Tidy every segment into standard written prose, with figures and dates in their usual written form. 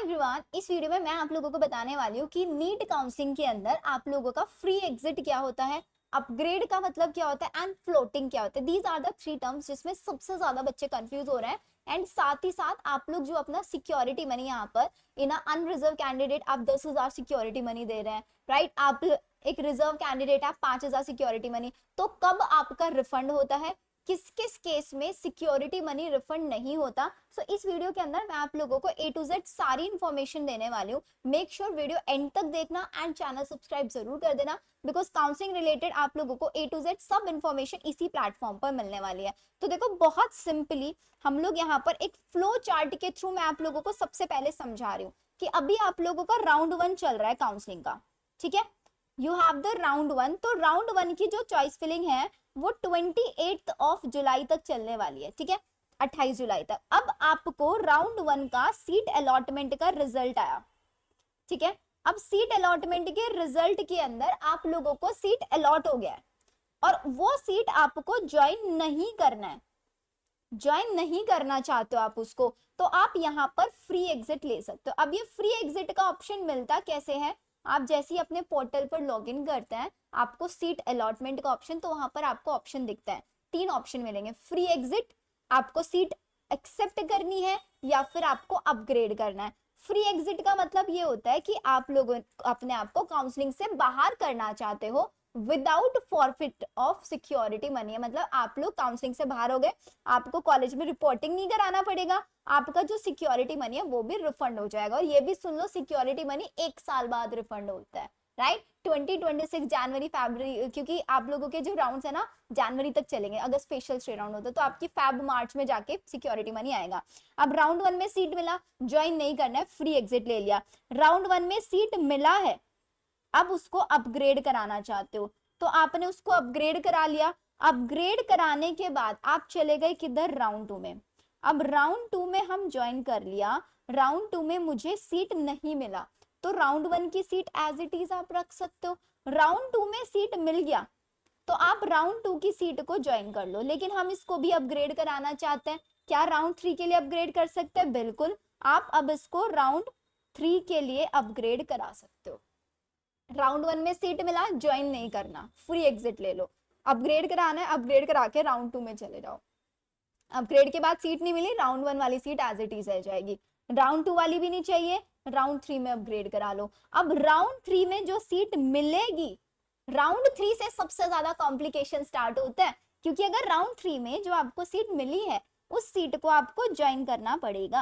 Everyone, इस video में मैं आप लोगों को बताने वाली हूँ कि नीट काउंसलिंग के अंदर आप लोगों का फ्री एग्जिट क्या होता है, अपग्रेड का मतलब क्या होता है एंड फ्लोटिंग क्या होता है। These are the three terms जिसमें सबसे ज्यादा बच्चे कंफ्यूज हो रहे हैं। एंड साथ ही साथ आप लोग जो अपना सिक्योरिटी मनी यहाँ पर इन अनरिजर्व कैंडिडेट आप 10,000 सिक्योरिटी मनी दे रहे हैं, राइट। आप एक रिजर्व कैंडिडेट आप 5,000 सिक्योरिटी मनी, तो कब आपका रिफंड होता है, किस किस केस में सिक्योरिटी मनी रिफंड नहीं होता। सो इस वीडियो के अंदर मैं आप लोगों को ए टू जेड सारी इंफॉर्मेशन देने वाली हूँ। मेक श्योर वीडियो एंड तक देखना एंड चैनल सब्सक्राइब जरूर कर देना, बिकॉज काउंसलिंग रिलेटेड आप लोगों को ए टू जेड सब इंफॉर्मेशन इसी प्लेटफॉर्म पर मिलने वाली है। तो देखो, बहुत सिंपली हम लोग यहाँ पर एक फ्लो चार्ट के थ्रू मैं आप लोगों को सबसे पहले समझा रही हूँ कि अभी आप लोगों का राउंड 1 चल रहा है काउंसलिंग का, ठीक है। यू हैव द राउंड 1, तो राउंड 1 की जो चॉइस फिलिंग है वो 28 ऑफ जुलाई तक चलने वाली है, ठीक है, 28 जुलाई तक। अब आपको राउंड 1 का सीट अलॉटमेंट का रिजल्ट आया, ठीक है। अब सीट अलॉटमेंट के रिजल्ट के अंदर आप लोगों को सीट अलॉट हो गया है और वो सीट आपको ज्वाइन नहीं करना है, ज्वाइन नहीं करना चाहते हो आप उसको, तो आप यहाँ पर फ्री एग्जिट ले सकते हो। अब ये फ्री एग्जिट का ऑप्शन मिलता कैसे है, आप जैसे ही अपने पोर्टल पर लॉगिन करते हैं आपको सीट अलॉटमेंट का ऑप्शन, तो वहां पर आपको ऑप्शन दिखता है, 3 ऑप्शन मिलेंगे। फ्री एग्जिट, आपको सीट एक्सेप्ट करनी है या फिर आपको अपग्रेड करना है। फ्री एग्जिट का मतलब ये होता है कि आप लोग अपने आप को काउंसलिंग से बाहर करना चाहते हो without forfeit of security money, मतलब आप लोग काउंसलिंग से बाहर हो गए, आपको कॉलेज में रिपोर्टिंग नहीं कराना पड़ेगा, आपका जो सिक्योरिटी मनी है वो भी रिफंड हो जाएगा। और ये भी सुन लो, सिक्योरिटी मनी 1 साल बाद रिफंड होता है, राइट। 2026 जनवरी फरवरी, क्योंकि आप लोगों के जो राउंड्स है ना जनवरी तक चलेंगे, अगर स्पेशल स्टे राउंड होता है तो आपकी फैब मार्च में जाके सिक्योरिटी मनी आएगा। अब राउंड 1 में सीट मिला, ज्वाइन नहीं करना है, फ्री एग्जिट ले लिया। राउंड 1 में सीट मिला है, अब उसको अपग्रेड कराना चाहते हो तो आपने उसको अपग्रेड करा लिया। अपग्रेड कराने के बाद आप चले गए किधर, राउंड 2 में। अब राउंड 2 में हम ज्वाइन कर लिया, राउंड 2 में मुझे सीट नहीं मिला तो राउंड 1 की सीट एज इट इज आप रख सकते हो। राउंड 2 में सीट मिल गया तो आप राउंड 2 की सीट को ज्वाइन कर लो, लेकिन हम इसको भी अपग्रेड कराना चाहते हैं, क्या राउंड 3 के लिए अपग्रेड कर सकते हैं? बिल्कुल, आप अब इसको राउंड 3 के लिए अपग्रेड करा सकते हो। राउंड 1 में सीट मिला, ज्वाइन नहीं करना, फ्री एग्जिट ले लो। अपग्रेड कराना है, अपग्रेड करा के राउंड 2 में चले जाओ। अपग्रेड के बाद सीट नहीं मिली, राउंड 1 वाली सीट एज इट इज रह जाएगी। राउंड 2 वाली भी नहीं चाहिए, राउंड 3 में अपग्रेड करा लो। अब राउंड 3 में जो सीट मिलेगी, राउंड 3 से सबसे ज्यादा कॉम्प्लिकेशन स्टार्ट होता है, क्योंकि अगर राउंड 3 में जो आपको सीट मिली है उस सीट को आपको ज्वाइन करना पड़ेगा।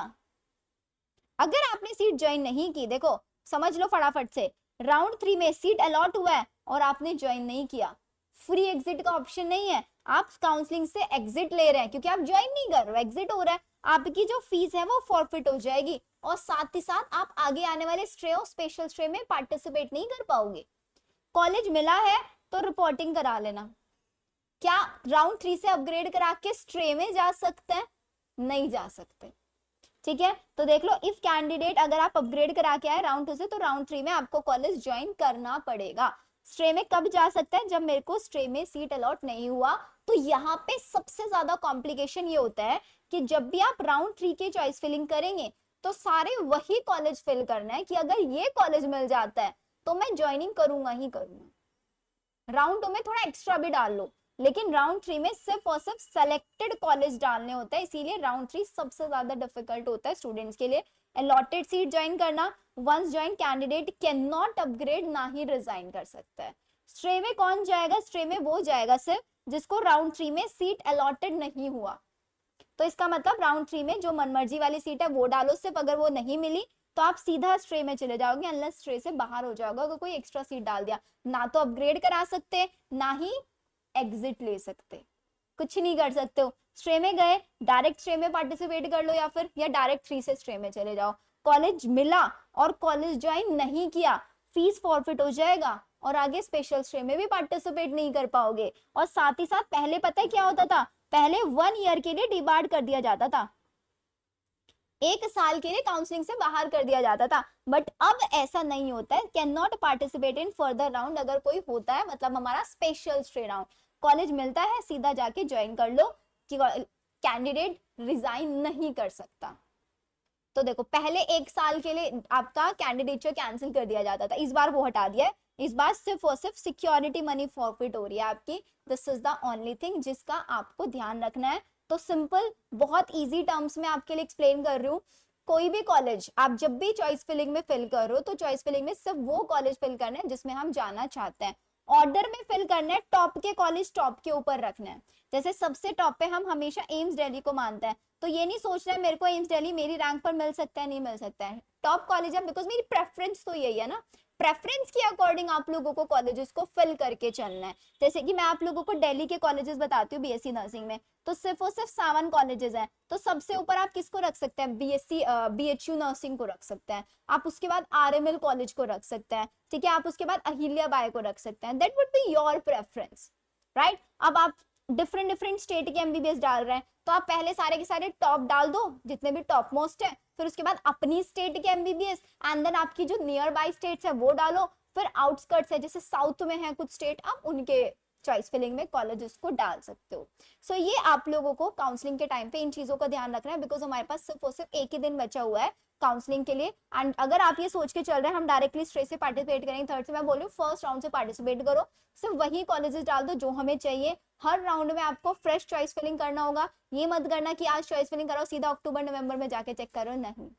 अगर आपने सीट ज्वाइन नहीं की, देखो समझ लो फटाफट से, राउंड 3 में सीट अलॉट हुआ है और आपने ज्वाइन नहीं किया, फ्री एग्जिट का ऑप्शन नहीं है, आप काउंसलिंग से एग्जिट ले रहे हैं क्योंकि आप ज्वाइन नहीं कर रहे हो, एग्जिट हो रहा है, आपकी जो फीस है वो फॉरफिट हो जाएगी और साथ ही साथ आप आगे आने वाले स्ट्रे और स्पेशल स्ट्रे में पार्टिसिपेट नहीं कर पाओगे। कॉलेज मिला है तो रिपोर्टिंग करा लेना। क्या राउंड 3 से अपग्रेड करा के स्ट्रे में जा सकते हैं? नहीं जा सकते, ठीक है। तो देख लो, इफ कैंडिडेट अगर आप अपग्रेड करा के आए राउंड 2 से तो राउंड 3 में आपको कॉलेज ज्वाइन करना पड़ेगा। स्ट्रे में कब जा सकता है? जब मेरे को स्ट्रे में सीट अलॉट नहीं हुआ। तो यहाँ पे सबसे ज्यादा कॉम्प्लिकेशन ये होता है कि जब भी आप राउंड 3 की चॉइस फिलिंग करेंगे तो सारे वही कॉलेज फिल करना है कि अगर ये कॉलेज मिल जाता है तो मैं ज्वाइनिंग करूंगा ही करूंगा। राउंड 2 में थोड़ा एक्स्ट्रा भी डाल लो, लेकिन राउंड 3 में सिर्फ और सिर्फ सेलेक्टेड कॉलेज डालने होता है, इसीलिए राउंड 3 सबसे ज्यादा डिफिकल्ट होता है स्टूडेंट्स के लिए। अलॉटेड सीट ज्वाइन करना, once join candidate can not upgrade, ना ही रिजाइन कर सकता है। स्ट्रे में कौन जाएगा? स्ट्रे में वो जाएगा सिर्फ जिसको राउंड 3 में सीट अलॉटेड नहीं हुआ। तो इसका मतलब राउंड 3 में जो मनमर्जी वाली सीट है वो डालो सिर्फ, अगर वो नहीं मिली तो आप सीधा स्ट्रे में चले जाओगे, अनलेस स्ट्रे से बाहर हो जाओगे अगर कोई एक्स्ट्रा सीट डाल दिया। ना तो अपग्रेड करा सकते, ना ही एग्जिट ले सकते, कुछ नहीं कर सकते हो। स्ट्रे में गए, डायरेक्ट स्ट्रे में पार्टिसिपेट कर लो या फिर या डायरेक्ट 3 से स्ट्रे में चले जाओ। कॉलेज मिला और कॉलेज ज्वाइन नहीं किया, फीस फॉरफिट हो जाएगा और आगे स्पेशल स्ट्रे में भी पार्टिसिपेट नहीं कर पाओगे। और साथ ही साथ पहले पता है क्या होता था? पहले 1 ईयर के लिए डिबार्ड कर दिया जाता था, 1 साल के लिए काउंसलिंग से बाहर कर दिया जाता था, बट अब ऐसा नहीं होता है। Can not participate in further round अगर कोई होता है, मतलब हमारा स्पेशल स्ट्रे राउंड, कॉलेज मिलता है सीधा जाके ज्वाइन कर लो कि कैंडिडेट रिजाइन नहीं कर सकता। तो देखो पहले 1 साल के लिए आपका कैंडिडेचर कैंसिल कर दिया जाता था, इस बार वो हटा दिया है। इस बार सिर्फ और सिर्फ सिक्योरिटी मनी फॉरफिट हो रही है आपकी। This is the only thing जिसका आपको ध्यान रखना है। तो सिंपल, बहुत इजी टर्म्स में आपके लिए एक्सप्लेन कर रही हूँ। कोई भी कॉलेज आप जब भी चॉइस फिलिंग में फिल कर रहे हो, तो चॉइस फिलिंग में सिर्फ वो कॉलेज फिल करना है जिसमें हम जाना चाहते हैं। ऑर्डर में फिल करना है, टॉप के कॉलेज टॉप के ऊपर रखना है। जैसे सबसे टॉप पे हम हमेशा एम्स दिल्ली को मानते हैं, तो ये नहीं सोचना है मेरे को एम्स दिल्ली मेरी रैंक पर मिल सकता है, नहीं मिल सकता है। टॉप कॉलेज है बिकॉज मेरी प्रेफरेंस तो यही है ना। प्रेफरेंस के अकॉर्डिंग आप लोगों को कॉलेजेस को फिल करके चलना है। जैसे कि मैं आप लोगों को दिल्ली के कॉलेजेस बताती हूँ बीएससी नर्सिंग में, तो सिर्फ और सिर्फ 7 कॉलेजेस हैं। तो सबसे ऊपर आप किसको रख सकते हैं, बीएससी बीएचयू नर्सिंग को रख सकते हैं आप। उसके बाद आरएमएल कॉलेज को रख सकते हैं, ठीक है। आप उसके बाद अहिल्या बाई को रख सकते हैं। That would be your preference, right. अब आप डिफरेंट डिफरेंट स्टेट के एमबीबीएस डाल रहे हैं, तो आप पहले सारे के सारे टॉप डाल दो जितने भी टॉप मोस्ट है, फिर उसके बाद अपनी स्टेट के एमबीबीएस, एंड देन आपकी जो नियर बाय स्टेट्स है वो डालो। फिर आउटस्कर्ट्स है, जैसे साउथ में है कुछ स्टेट, आप उनके चॉइस फिलिंग में कॉलेजेस को डाल सकते हो। सो ये आप लोगों को काउंसलिंग के टाइम पे इन चीजों का ध्यान रखना है, बिकॉज हमारे पास सिर्फ और सिर्फ एक ही दिन बचा हुआ है काउंसलिंग के लिए। एंड अगर आप ये सोच के चल रहे हैं हम डायरेक्टली स्ट्रेट से पार्टिसिपेट करेंगे थर्ड से, मैं बोल रही हूँ फर्स्ट राउंड से पार्टिसिपेट करो। सिर्फ वही कॉलेजेस डाल दो जो हमें चाहिए। हर राउंड में आपको फ्रेश चॉइस फिलिंग करना होगा। ये मत करना कि आज चॉइस फिलिंग करो सीधा अक्टूबर नवंबर में जाके चेक करो, नहीं,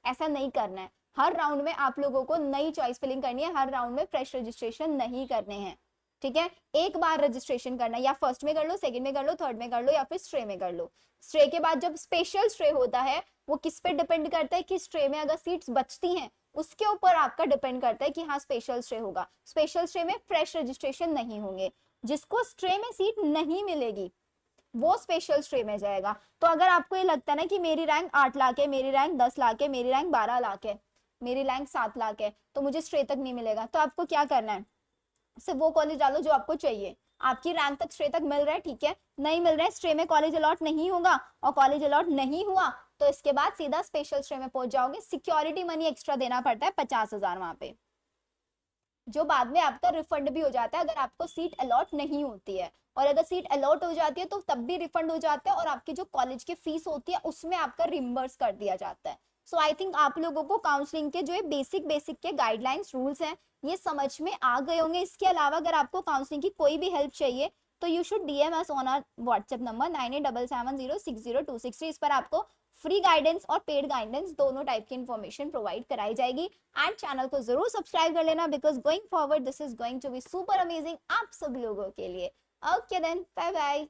ऐसा नहीं करना है। हर राउंड में आप लोगों को नई चॉइस फिलिंग करनी है, हर राउंड में फ्रेश रजिस्ट्रेशन नहीं करने हैं, ठीक है। एक बार रजिस्ट्रेशन करना है, या फर्स्ट में कर लो, सेकंड में कर लो, थर्ड में कर लो, या फिर स्ट्रे में कर लो। स्ट्रे के बाद जब स्पेशल स्ट्रे होता है, वो किस पे डिपेंड करता है कि स्ट्रे में अगर सीट्स बचती हैं उसके ऊपर आपका डिपेंड करता है कि हाँ स्पेशल स्ट्रे होगा। स्पेशल स्ट्रे में फ्रेश रजिस्ट्रेशन नहीं होंगे। जिसको स्ट्रे में सीट नहीं मिलेगी वो स्पेशल स्ट्रे में जाएगा। तो अगर आपको ये लगता है ना कि मेरी रैंक 8 लाख है, मेरी रैंक 10 लाख है, मेरी रैंक 12 लाख है, मेरी रैंक 7 लाख है, तो मुझे स्ट्रे तक नहीं मिलेगा, तो आपको क्या करना है, सिर्फ वो कॉलेज डालो जो आपको चाहिए। आपकी रैंक तक स्ट्रे तक मिल रहा है, ठीक है। नहीं मिल रहा है, स्ट्रे में कॉलेज अलॉट नहीं होगा, और कॉलेज अलॉट नहीं हुआ तो इसके बाद सीधा स्पेशल स्ट्रे में पहुंच जाओगे। सिक्योरिटी मनी एक्स्ट्रा देना पड़ता है 50,000 वहां पे, जो बाद में आपका रिफंड भी हो जाता है अगर आपको सीट अलॉट नहीं होती है। और अगर सीट अलॉट हो जाती है तो तब भी रिफंड हो जाता है, और आपकी जो कॉलेज की फीस होती है उसमें आपका रिम्बर्स कर दिया जाता है। सो आई थिंक आप लोगों को काउंसलिंग के जो बेसिक बेसिक के गाइडलाइंस रूल्स हैं ये समझ में आ गए होंगे। इसके अलावा अगर आपको काउंसलिंग की कोई भी हेल्प चाहिए तो you should DM us on our WhatsApp number 9877060263। इस पर आपको फ्री गाइडेंस और पेड गाइडेंस दोनों टाइप की इंफॉर्मेशन प्रोवाइड कराई जाएगी। एंड चैनल को जरूर सब्सक्राइब कर लेना, because going forward this is going to be super amazing आप सब लोगों के लिए। Okay then, bye bye.